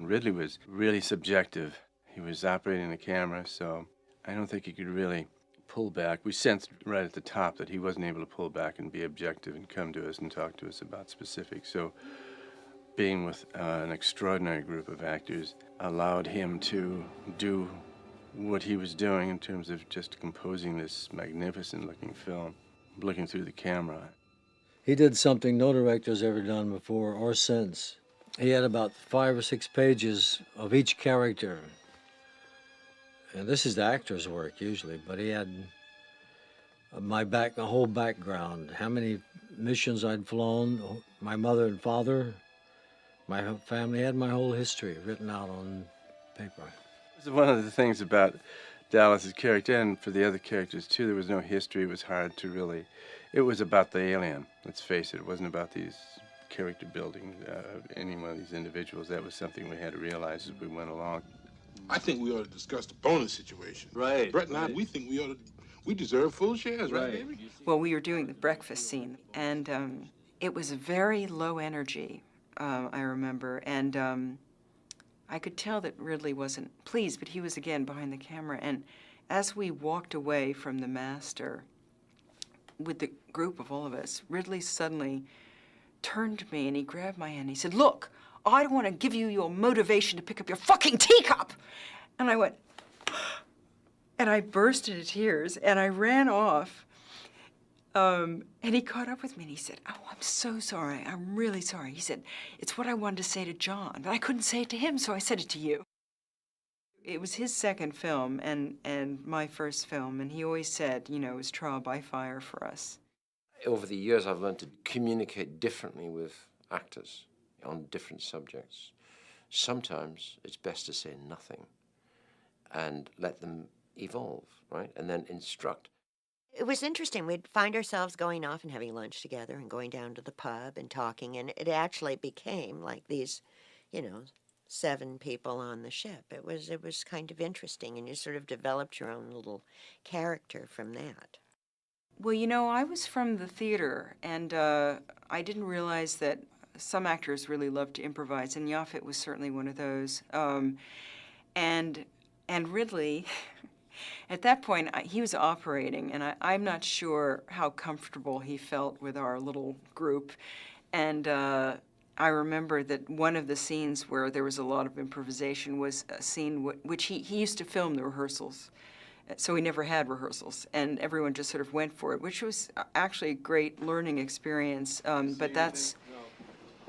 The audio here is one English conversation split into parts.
Ridley was really subjective. He was operating the camera, so I don't think he could really pull back. We sensed right at the top that he wasn't able to pull back and be objective and come to us and talk to us about specifics. So being with an extraordinary group of actors allowed him to do what he was doing in terms of just composing this magnificent-looking film, looking through the camera. He did something no director's ever done before or since. He had about 5 or 6 pages of each character. And this is the actor's work usually, but he had the whole background, how many missions I'd flown, my mother and father, my family, had my whole history written out on paper. One of the things about Dallas's character, and for the other characters too, there was no history. It was hard to really, it was about the alien, let's face it. It wasn't about these character building, any one of these individuals. That was something we had to realize as we went along. I think we ought to discuss the bonus situation. Right. Brett and I, we think we deserve full shares, right, baby? Well, we were doing the breakfast scene, and it was very low energy, I remember, and I could tell that Ridley wasn't pleased, but he was again behind the camera, and as we walked away from the master with the group of all of us, Ridley suddenly turned to me and he grabbed my hand and he said, "Look, I don't want to give you your motivation to pick up your fucking teacup." And I went, and I burst into tears and I ran off. And he caught up with me and he said, "Oh, I'm so sorry. I'm really sorry." He said, "It's what I wanted to say to John, but I couldn't say it to him, so I said it to you." It was his second film and my first film, and he always said, you know, it was trial by fire for us. Over the years, I've learned to communicate differently with actors on different subjects. Sometimes it's best to say nothing and let them evolve, right? And then instruct. It was interesting. We'd find ourselves going off and having lunch together and going down to the pub and talking, and it actually became like these, 7 people on the ship. It was kind of interesting, and you sort of developed your own little character from that. Well, I was from the theater, and I didn't realize that some actors really love to improvise, and Yaphet was certainly one of those. And Ridley, at that point, he was operating, and I'm not sure how comfortable he felt with our little group. And I remember that one of the scenes where there was a lot of improvisation was a scene which he used to film the rehearsals. So we never had rehearsals, and everyone just sort of went for it, which was actually a great learning experience. But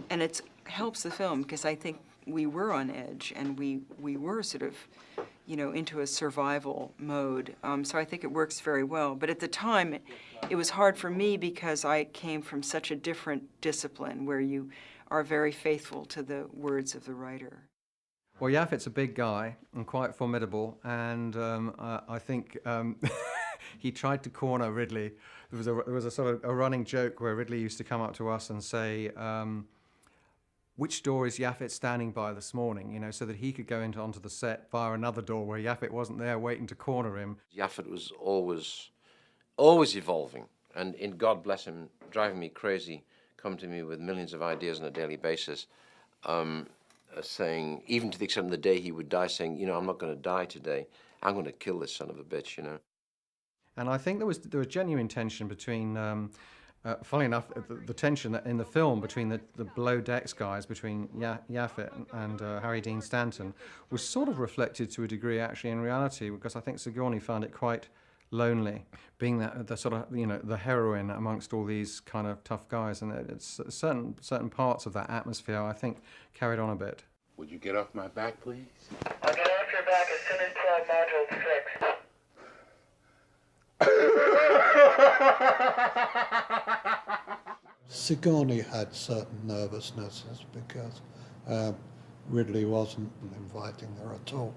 and it helps the film, because I think we were on edge, and we were sort of, into a survival mode. So I think it works very well. But at the time, it was hard for me because I came from such a different discipline where you are very faithful to the words of the writer. Well, Yaphet's a big guy and quite formidable, and I think he tried to corner Ridley. There was a sort of a running joke where Ridley used to come up to us and say, "Which door is Yaphet standing by this morning?" So that he could go onto the set via another door where Yaphet wasn't there waiting to corner him. Yaphet was always evolving, and in God bless him, driving me crazy, come to me with millions of ideas on a daily basis. Saying, even to the extent of the day he would die, saying, "I'm not going to die today. I'm going to kill this son of a bitch," And I think there was genuine tension between, funnily enough, the tension that in the film between the below decks guys, between Yaphet and Harry Dean Stanton, was sort of reflected to a degree actually in reality, because I think Sigourney found it quite lonely, being the sort of the heroine amongst all these kind of tough guys, and it's certain parts of that atmosphere I think carried on a bit. Would you get off my back, please? I'll get off your back as soon as module's fixed. Sigourney had certain nervousnesses because Ridley wasn't inviting her at all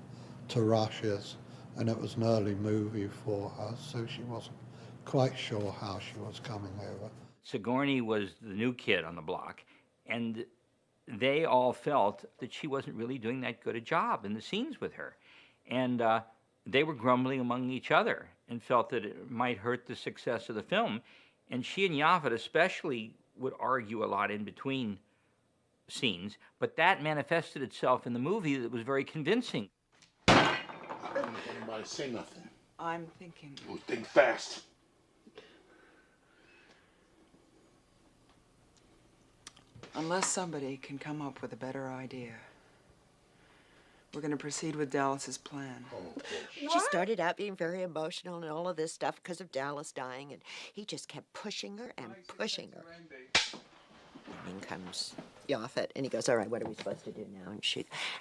to Russia's, and it was an early movie for her, so she wasn't quite sure how she was coming over. Sigourney was the new kid on the block, and they all felt that she wasn't really doing that good a job in the scenes with her. And they were grumbling among each other and felt that it might hurt the success of the film. And she and Yaphet especially would argue a lot in between scenes, but that manifested itself in the movie that was very convincing. Anybody say nothing? I'm thinking. Well, think fast. Unless somebody can come up with a better idea, we're going to proceed with Dallas's plan. She started out being very emotional and all of this stuff because of Dallas dying, and he just kept pushing her and pushing her. And in comes Yaphet, and he goes, "All right, what are we supposed to do now?"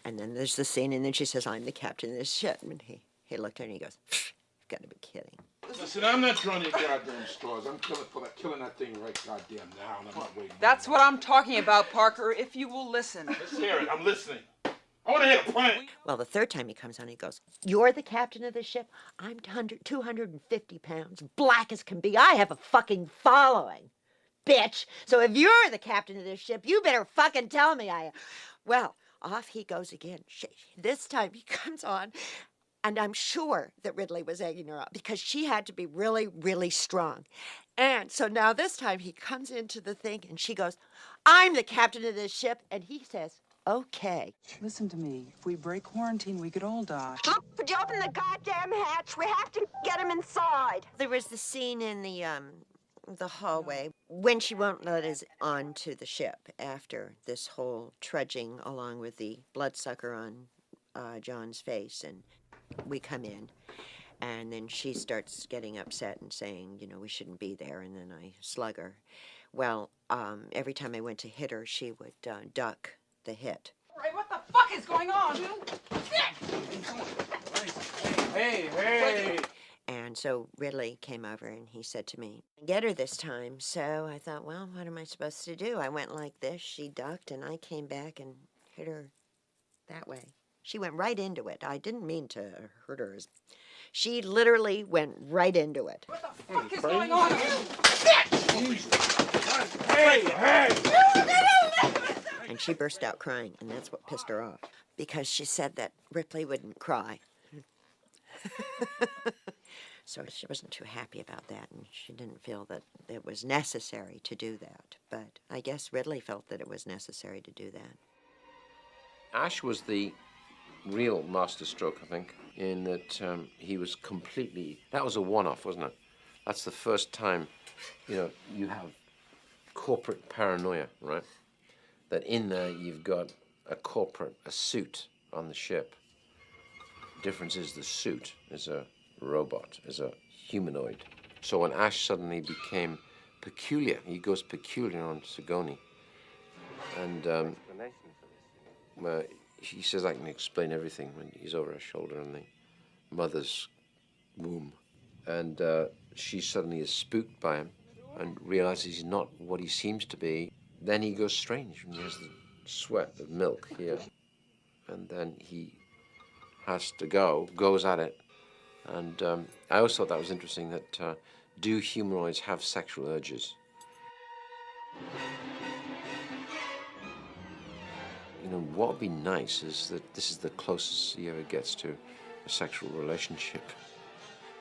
And then there's the scene, and then she says, "I'm the captain of this ship." And he looked at her and he goes, "You've got to be kidding." Listen, I'm not drawing any goddamn straws. I'm killing that thing right goddamn now, and I'm not waiting. That's what I'm talking about, Parker, if you will listen. Let's hear it. I'm listening. I want to hear the plan. Well, the third time he comes on, he goes, "You're the captain of this ship? I'm 250 pounds, black as can be. I have a fucking following, bitch. So if you're the captain of this ship, you better fucking tell me I am." Well, off he goes again. This time he comes on, and I'm sure that Ridley was egging her up because she had to be really, really strong. And so now this time he comes into the thing, and she goes, "I'm the captain of this ship," and he says, "Okay." Listen to me. If we break quarantine, we could all die. Would you open the goddamn hatch? We have to get him inside. There was the scene in the hallway when she won't let us onto the ship after this whole trudging along with the bloodsucker on John's face, and we come in, and then she starts getting upset and saying, we shouldn't be there, and then I slug her. Well, every time I went to hit her, she would duck the hit. Right, what the fuck is going on? Hey! And so Ridley came over and he said to me, "Get her this time." So I thought, well, what am I supposed to do? I went like this, she ducked, and I came back and hit her that way. She went right into it. I didn't mean to hurt her. She literally went right into it. What the fuck is going on? Hey! And she burst out crying, and that's what pissed her off, because she said that Ripley wouldn't cry. So she wasn't too happy about that, and she didn't feel that it was necessary to do that. But I guess Ridley felt that it was necessary to do that. Ash was the real masterstroke, I think, in that he was completely... That was a one-off, wasn't it? That's the first time, you have corporate paranoia, right? That in there you've got a suit on the ship. The difference is the suit is a robot, is a humanoid. So when Ash suddenly became peculiar, he goes peculiar on Sigourney. And he says, "I can explain everything," when he's over her shoulder in the mother's womb. And she suddenly is spooked by him and realizes he's not what he seems to be. Then he goes strange, and he has the sweat of milk here. And then he has to goes at it. And I always thought that was interesting, that do humanoids have sexual urges? What would be nice is that this is the closest he ever gets to a sexual relationship.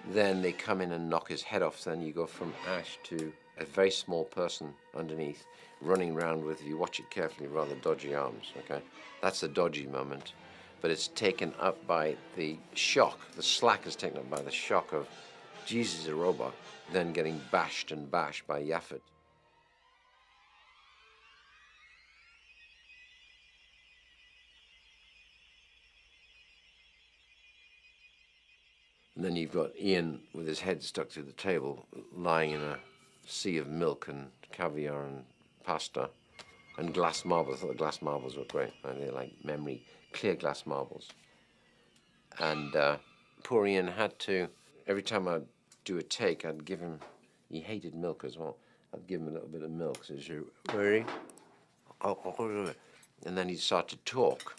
Then they come in and knock his head off, then you go from Ash to a very small person underneath, running around with, if you watch it carefully, rather dodgy arms, okay? That's the dodgy moment. But it's taken up by the shock. The slack is taken up by the shock of, Jesus, a robot, then getting bashed and bashed by Yaphet. And then you've got Ian with his head stuck through the table, lying in a sea of milk and caviar and pasta and glass marbles. I thought the glass marbles were great. They're like clear glass marbles. And poor Ian had to, every time I'd do a take, I'd give him, he hated milk as well, I'd give him a little bit of milk. So he'd say, "Ready?" And then he'd start to talk.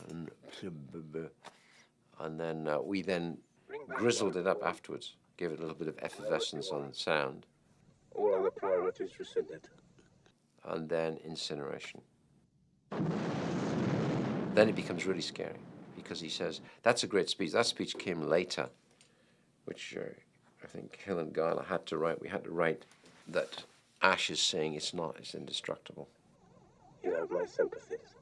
And then we then grizzled it up afterwards, gave it a little bit of effervescence on sound. All other priorities rescinded. And then incineration. Then it becomes really scary, because he says, that's a great speech. That speech came later, which I think Hill and Guyler had to write. We had to write that Ash is saying it's indestructible. You have my sympathies.